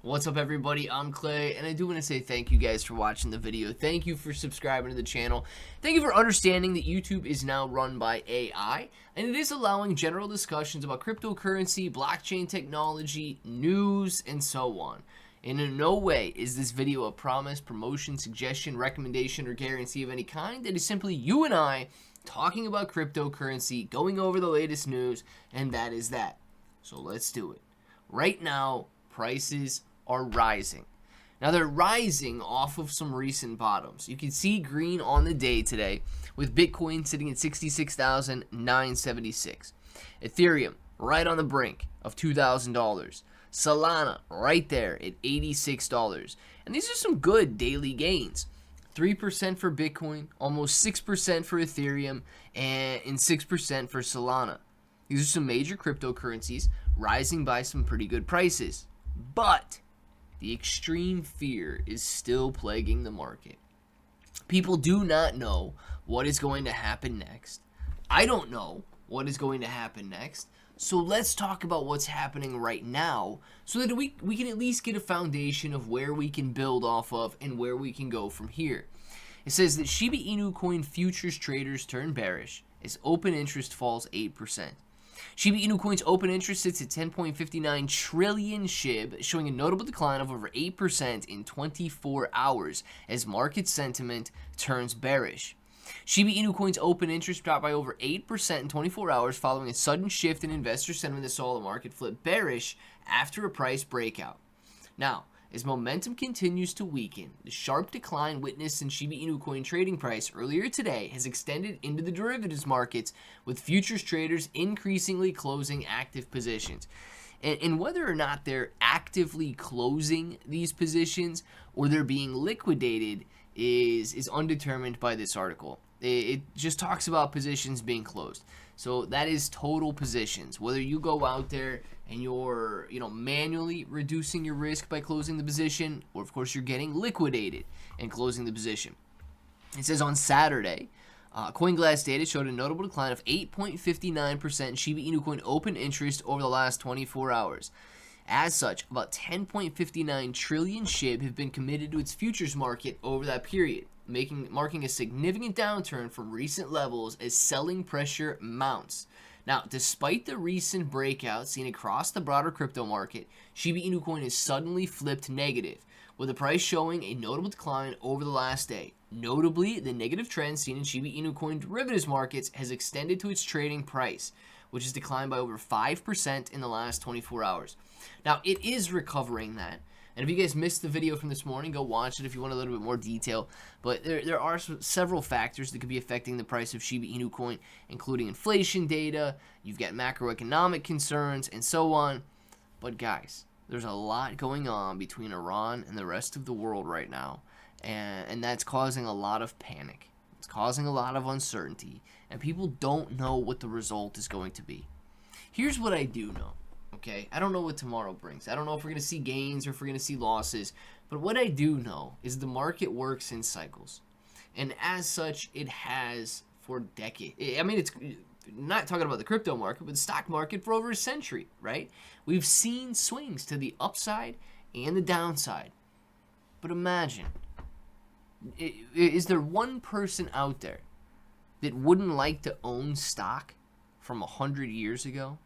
What's up, everybody? I'm Clay, and I do want to say thank you guys for watching the video. Thank you for subscribing to the channel. Thank you for understanding that YouTube is now run by AI, and it is allowing general discussions about cryptocurrency, blockchain technology, news, and so on. And in no way is this video a promise, promotion, suggestion, recommendation, or guarantee of any kind. It is simply you and I talking about cryptocurrency, going over the latest news, and that is that. So let's do it. Right now, prices are rising. Now they're rising off of some recent bottoms. You can see green on the day today with Bitcoin sitting at 66,976. Ethereum right on the brink of $2,000. Solana right there at $86. And these are some good daily gains. 3% for Bitcoin, almost 6% for Ethereum, and 6% for Solana. These are some major cryptocurrencies rising by some pretty good prices. But the extreme fear is still plaguing the market. People do not know what is going to happen next. I don't know what is going to happen next. So let's talk about what's happening right now so that we can at least get a foundation of where we can build off of and where we can go from here. It says that Shiba Inu coin futures traders turn bearish as open interest falls 8%. Shiba Inu coin's open interest sits at 10.59 trillion SHIB, showing a notable decline of over 8% in 24 hours as market sentiment turns bearish. Shiba Inu coin's open interest dropped by over 8% in 24 hours following a sudden shift in investor sentiment that saw the market flip bearish after a price breakout. Now, as momentum continues to weaken, the sharp decline witnessed in Shiba Inu coin trading price earlier today has extended into the derivatives markets, with futures traders increasingly closing active positions. And whether or not they're actively closing these positions or they're being liquidated is undetermined by this article. It just talks about positions being closed. So that is total positions. Whether you go out there and you're, manually reducing your risk by closing the position, or of course you're getting liquidated and closing the position. It says on Saturday, CoinGlass data showed a notable decline of 8.59% in Shiba Inu coin open interest over the last 24 hours. As such, about 10.59 trillion SHIB have been committed to its futures market over that period, marking a significant downturn from recent levels as selling pressure mounts. Now, despite the recent breakout seen across the broader crypto market, Shiba Inu coin has suddenly flipped negative, with the price showing a notable decline over the last day. Notably, the negative trend seen in Shiba Inu coin derivatives markets has extended to its trading price, which has declined by over 5% in the last 24 hours. Now, it is recovering that. And if you guys missed the video from this morning, go watch it if you want a little bit more detail. But there are several factors that could be affecting the price of Shiba Inu coin, including inflation data, you've got macroeconomic concerns, and so on. But guys, there's a lot going on between Iran and the rest of the world right now. And that's causing a lot of panic. It's causing a lot of uncertainty. And people don't know what the result is going to be. Here's what I do know. Okay, I don't know what tomorrow brings. I don't know if we're going to see gains or if we're going to see losses. But what I do know is the market works in cycles. And as such, it has for decades. I mean, it's not talking about the crypto market, but the stock market for over a century, right? We've seen swings to the upside and the downside. But imagine, is there one person out there that wouldn't like to own stock from 100 years ago?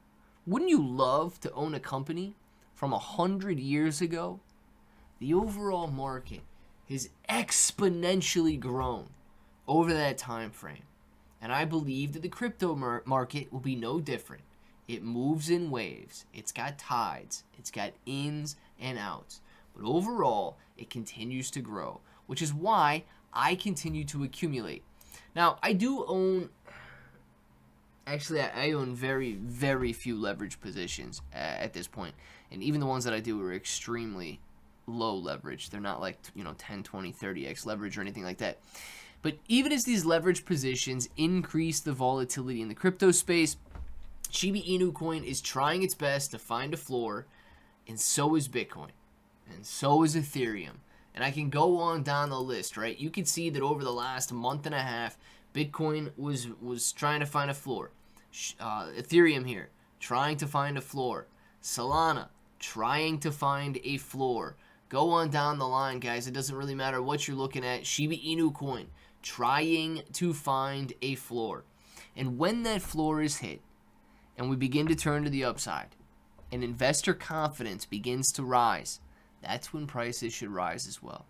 Wouldn't you love to own a company from 100 years ago? The overall market has exponentially grown over that time frame. And I believe that the crypto market will be no different. It moves in waves. It's got tides. It's got ins and outs. But overall, it continues to grow, which is why I continue to accumulate. Now, I do own... Actually, I own very, very few leverage positions at this point. And even the ones that I do are extremely low leverage. They're not like, 10, 20, 30x leverage or anything like that. But even as these leverage positions increase the volatility in the crypto space, Shiba Inu coin is trying its best to find a floor, and so is Bitcoin, and so is Ethereum. And I can go on down the list, right? You can see that over the last month and a half, Bitcoin was trying to find a floor. Ethereum here, trying to find a floor. Solana, trying to find a floor. Go on down the line, guys. It doesn't really matter what you're looking at. Shiba Inu coin, trying to find a floor. And when that floor is hit and we begin to turn to the upside and investor confidence begins to rise, that's when prices should rise as well.